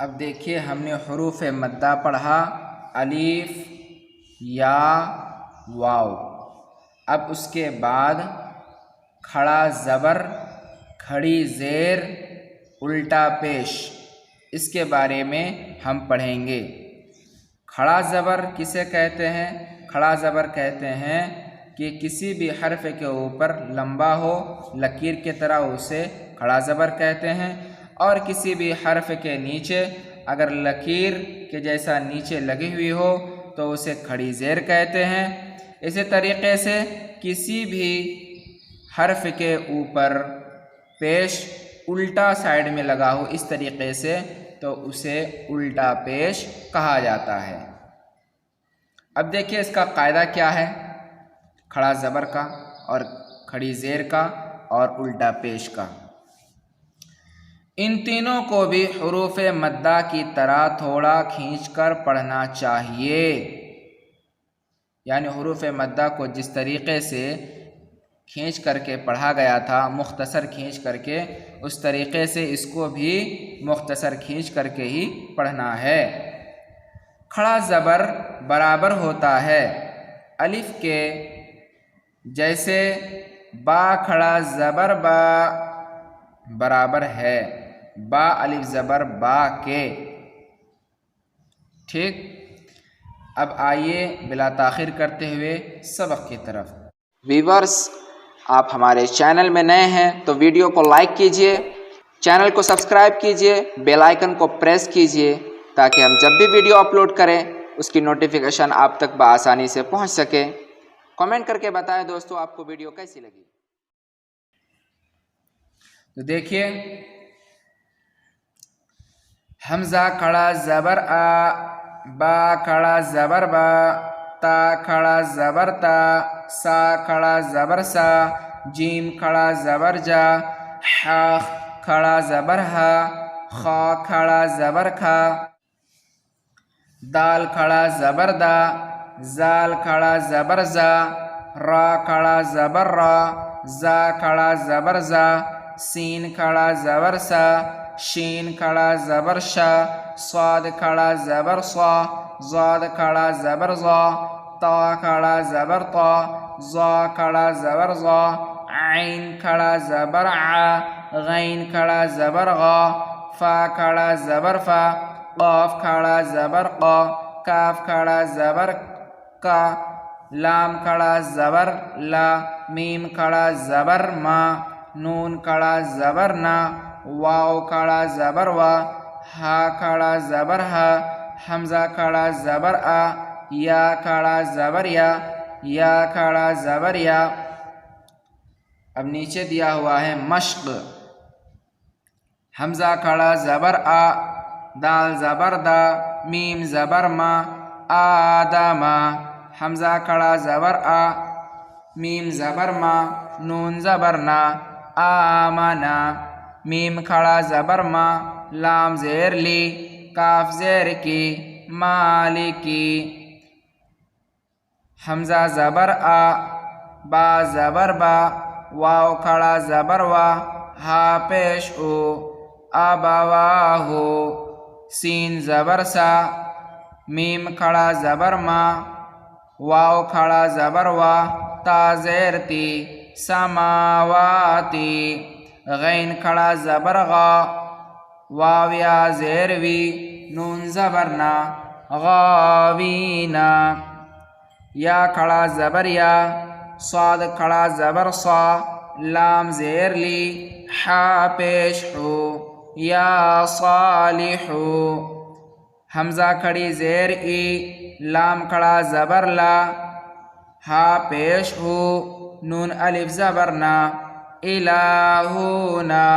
اب دیکھیے ہم نے حروف مدہ پڑھا، الف، یا، واو۔ اب اس کے بعد کھڑا زبر، کھڑی زیر، الٹا پیش، اس کے بارے میں ہم پڑھیں گے۔ کھڑا زبر کسے کہتے ہیں؟ کھڑا زبر کہتے ہیں کہ کسی بھی حرف کے اوپر لمبا ہو لکیر کی طرح، اسے کھڑا زبر کہتے ہیں، اور کسی بھی حرف کے نیچے اگر لکیر کے جیسا نیچے لگی ہوئی ہو تو اسے کھڑی زیر کہتے ہیں۔ اسی طریقے سے کسی بھی حرف کے اوپر پیش الٹا سائیڈ میں لگا ہو اس طریقے سے تو اسے الٹا پیش کہا جاتا ہے۔ اب دیکھیے اس کا قاعدہ کیا ہے، کھڑا زبر کا اور کھڑی زیر کا اور الٹا پیش کا۔ ان تینوں کو بھی حروف مدہ کی طرح تھوڑا کھینچ کر پڑھنا چاہیے، یعنی حروف مدہ کو جس طریقے سے کھینچ کر کے پڑھا گیا تھا، مختصر کھینچ کر کے، اس طریقے سے اس کو بھی مختصر کھینچ کر کے ہی پڑھنا ہے۔ کھڑا زبر برابر ہوتا ہے الف کے، جیسے با کھڑا زبر با برابر ہے با الف زبر با کے، ٹھیک۔ اب آئیے بلا تاخیر کرتے ہوئے سبق کی طرف۔ ویورز، آپ ہمارے چینل میں نئے ہیں تو ویڈیو کو لائک کیجئے، چینل کو سبسکرائب کیجئے، بیل آئیکن کو پریس کیجئے تاکہ ہم جب بھی ویڈیو اپلوڈ کریں اس کی نوٹیفیکیشن آپ تک بآسانی سے پہنچ سکے۔ کمنٹ کر کے بتائیں دوستو آپ کو ویڈیو کیسی لگی۔ تو دیکھیے حمزہ کھڑا زبر آ، با کھڑا زبر با، تا کھڑا زبر تا، سا کھڑا زبر سا، جیم کھڑا زبر جا، حا کھڑا زبر ہا، خا کھڑا زبر کھا، دال کھڑا زبر دا، زال کھڑا زبر زا، را کھڑا زبر را، زا کھڑا زبر زا، سین کھڑا زبر سا، شین کھڑا زبر شا، صاد کھڑا زبر صا، زاد کھڑا زبر زا، تا کھڑا زبر طا، زا کھڑا زبر زا، عین کھڑا زبر ع، غین کھڑا زبر غا، فا کھڑا زبر فا، قاف کھڑا زبر قا، کاف کھڑا زبر کا، لام کھڑا زبر لا، میم کھڑا زبر ما، نون کھڑا زبر نا، واو کھڑا زبر وا، ہا کھڑا زبر ہا، حمزہ کھڑا زبر آ، یا کھڑا زبر یا کھڑا زبر یا۔ اب نیچے دیا ہوا ہے مشق، حمزہ کھڑا زبر آ، دال زبر دا، میم زبر ما، آدم، حمزہ کھڑا زبر آ، میم زبر ما، نون زبر نا، آمنا، میم کھڑا زبر ما، لام زیر لی، کاف زیر کی، مالکی، حمزہ زبر آ، با زبر با، واو کھڑا زبر وا، ہا پیش او، ابواہو، سین زبر سا، میم کھڑا زبر ما، واو کھڑا زبر وا، تا زیر تی، سماواتی، غین کھڑا زبر غا، واو یا زیر وی، نون زبر نا، غاوینا، یا کھڑا زبر یا، صاد کھڑا زبر صا، لام زیر لی، حا پیش ہو، یا صالحو، حمزہ کھڑی زیر ای، لام کھڑا زبر لا، ہا پیش ہو، نون الف زبر نا، الہونا،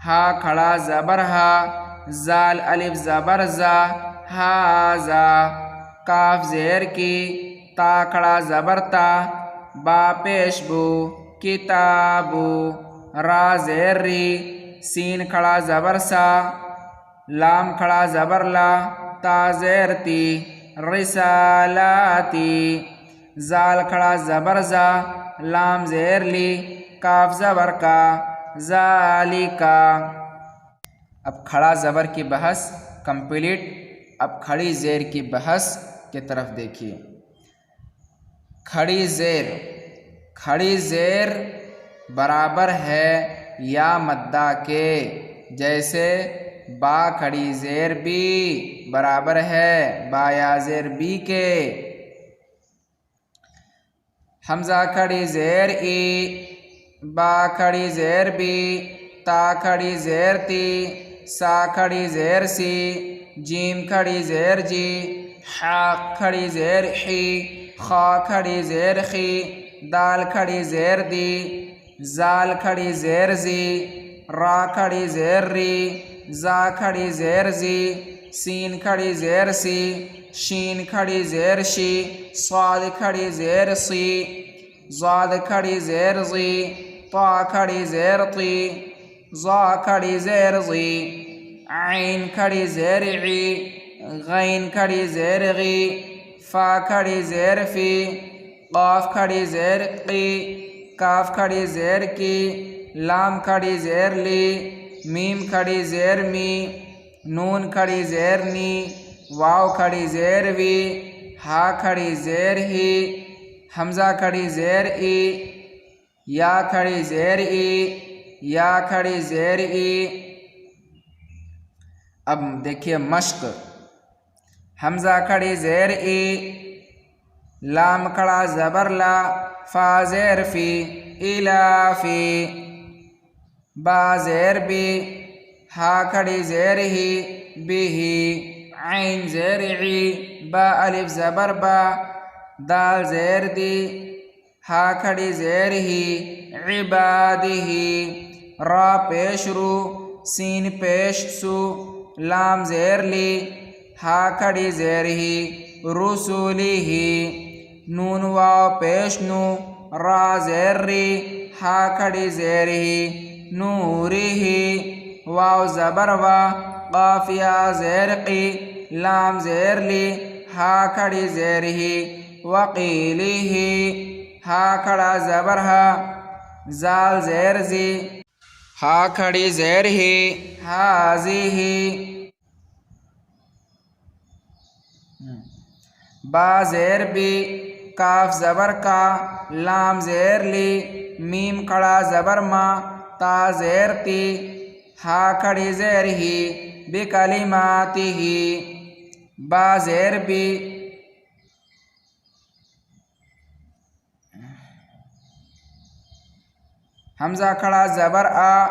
ہا کھڑا زبر ہا، زال الف زبر زا، ہازا، کاف زیر کی، تا کھڑا زبر تا، با پیش بو، کتابو، را زیر ری، سین کھڑا زبر سا، لام کھڑا زبر لا، تا زیر تی، رسالاتی، زال کھڑا زبر زا، لام زیر لی، کاف زبر کا، ذالکا۔ اب کھڑا زبر کی بحث کمپلیٹ۔ اب کھڑی زیر کی بحث کی طرف دیکھیے۔ کھڑی زیر برابر ہے یا مدہ کے، جیسے با کھڑی زیر بی برابر ہے با یا زیر بی کے، حمزہ کھڑی زیر ای، با کھڑی زیر بی، تا کھڑی زیر تی، سا کھڑی زیر سی، جیم کھڑی زیر جی، حا کھڑی زیر حی، خا کھڑی زیر خی، دال کھڑی زیر دی، زال کھڑی زیر زی، را کھڑی زیر ری، زا کھڑی زیر زی، سین کھڑی زیر سی، شین کھڑی زیر شی، صاد کھڑی زیر سی، ضاد کھڑی زیر زی، طا کھڑی زیر طی، ظا کھڑی زیر زی، عین کھڑی زیر عی، غین کھڑی زیر غی، فا کھڑی زیر فی، قاف کھڑی زیر قی، کاف کھڑی زیر کی، لام کھڑی زیر لی، میم کھڑی زیر می، نون کھڑی زیر نی، واو کھڑی زیر وی، ہا کھڑی زیر ہی، حمزہ کھڑی زیر ای، یا کھڑی زیر ای، یا کھڑی زیر ای۔ اب دیکھیے مشق۔ حمزہ کھڑی زیر ای، لام کھڑا زبر لا، فا زیر فی، الافی، با زیر بی، ہا کھڑی زیر ہی، بھی، عین زیر عی، با الف زبر با، دال زیر دی، ہا کھڑی زیر ہی، عبادہ، را پیش رو، سین پیش سو، لام زیر لی، ہا کھڑی زیر ہی، رسولہ، نون واو پیش نو، را زیر ری، ہا کھڑی زیر ہی، نورہ، واو زبر وا، قاف یا زیر قی، لام زیر لی، ہا کھڑی زیر ہی، وقیلہ، ہا کھڑا زبر ہا، زال زیر زی، ہا کھڑی زیر ہی، ہاذہ، با زیر بی، کاف زبر کا، لام زیر لی، میم کھڑا زبر ما، تا زیر تی، ہا کھڑی زیر ہی، بکلماتہ، با زیر بی، حمزہ کھڑا زبر آ،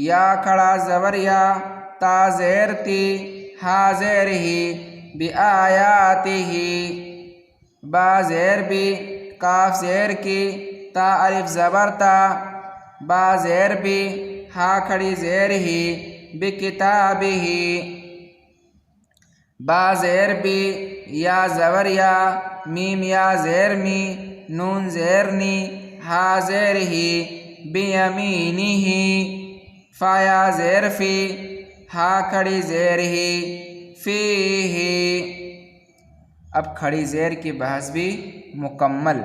یا کھڑا زبر یا، تا زیر تی، ہا زیر ہی، بآیاتہ، با زیر بی، کاف زیر کی، تا الف زبر تا، با زیر بی، ہا کھڑی زیر ہی، بکتابہ، با زیر بی، یا زبر یا، میم یا زیر می، نون زیر نی، ہا زیر ہی، بیمینہ، فا یا زیر فی، ہا کھڑی زیر ہی، فیہ۔ اب کھڑی زیر کی بحث بھی مکمل۔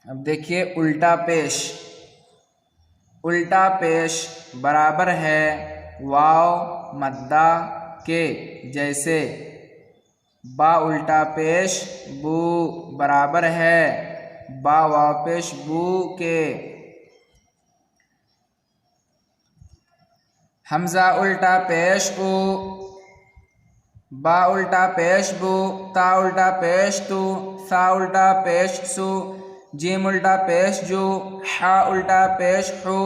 اب دیکھیے الٹا پیش۔ الٹا پیش برابر ہے واو مدہ کے، جیسے با الٹا پیش بو برابر ہے با واو پیش بو کے، حمزہ الٹا پیش او، با الٹا پیش بو، تا الٹا پیش تو، ثا الٹا پیش سو، جیم الٹا پیش جو، حا الٹا پیش حو،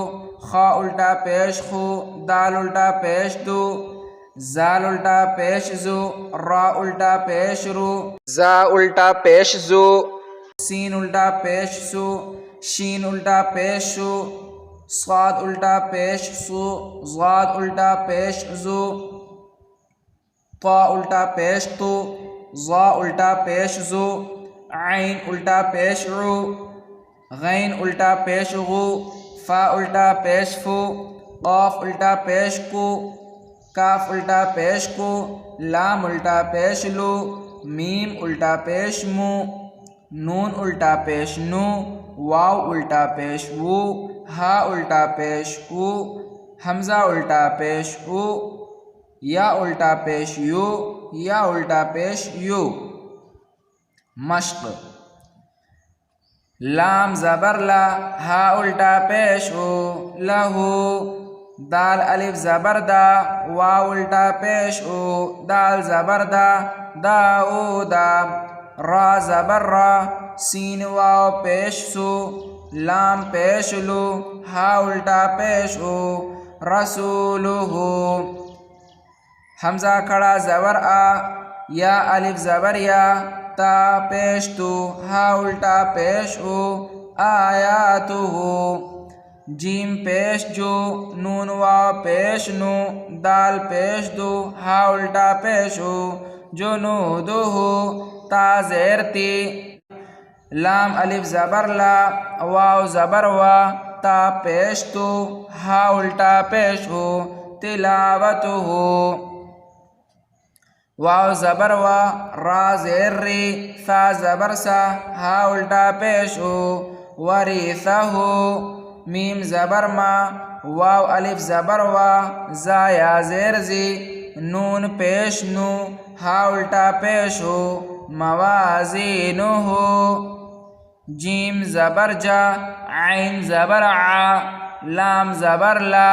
خا الٹا پیش خو، دال الٹا پیش دو، زال الٹا پیش زو، را الٹا پیش رو، زا الٹا پیش زو، سین الٹا پیش سو، شین الٹا پیش شو، صاد الٹا پیش سو، ضاد الٹا پیش زو، طا الٹا پیش تو، ظا الٹا پیش زو، عین الٹا پیش عو، غین الٹا پیش غو، فا الٹا پیش فو، قاف الٹا پیش کو، کاف الٹا پیش کو، لام الٹا پیش لو، میم الٹا پیش مو، نون الٹا پیش نو، واو الٹا پیش وو، ہا الٹا پیش او، حمزہ الٹا پیش او، یا الٹا پیش یو، یا الٹا پیش یو۔ مشق، لام زبر لا، ہا الٹا پیش او، لہو، دال الف زبر دا، واو الٹا پیش او، دال زبر دا، دا او دا، را زبر را، سین واو پیش سو، لام پیش لو، ہا الٹا پیش او، رسولہ، حمزہ کھڑا زبر آ، یا الف زبر یا، تا پیش تو، ہا الٹا پیش او، آیاتہ، جیم پیش جو، نون واو پیش نو، دال پیش دو، ہا الٹا پیش او، جنودہ، تا زیر تی، لام الف زبر لا، واو زبر وا، تا پیش تو، ہا الٹا پیش ہو، تلاوتہ، واو زبر وا، را زیر ری، ثا زبر سا، ہا الٹا پیش ہو، وریثہ، میم زبر ما، واو الف زبر وا، زا یا زیر زی، نون پیش نو، ہا الٹا پیش ہو، موازینہ، جیم زبر جا، عین زبر عا، لام زبر لا،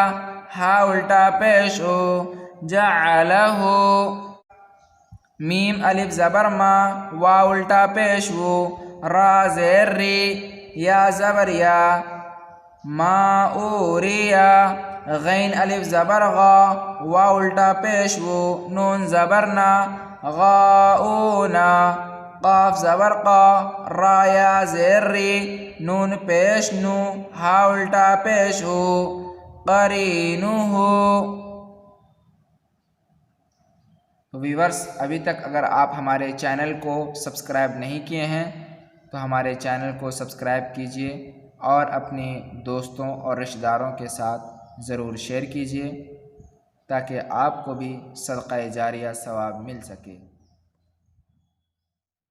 ہا الٹا پیش ہو، جعلہ، میم الف زبر ما، واو الٹا پیش ہو، را زیر ری، یا زبر یا، ما اوریا، غین الف زبر غا، واو الٹا پیش ہو، نون زبر نا، غاؤنا، قاف زبر قا، را یا زیر ری، نون پیش نو، ہا الٹا پیش ہو، قرینہ۔ تو ویورس، ابھی تک اگر آپ ہمارے چینل کو سبسکرائب نہیں کیے ہیں تو ہمارے چینل کو سبسکرائب کیجیے اور اپنے دوستوں اور رشتہ داروں کے ساتھ ضرور شیئر کیجیے تاکہ آپ کو بھی صدقہ جاریہ ثواب مل سکے۔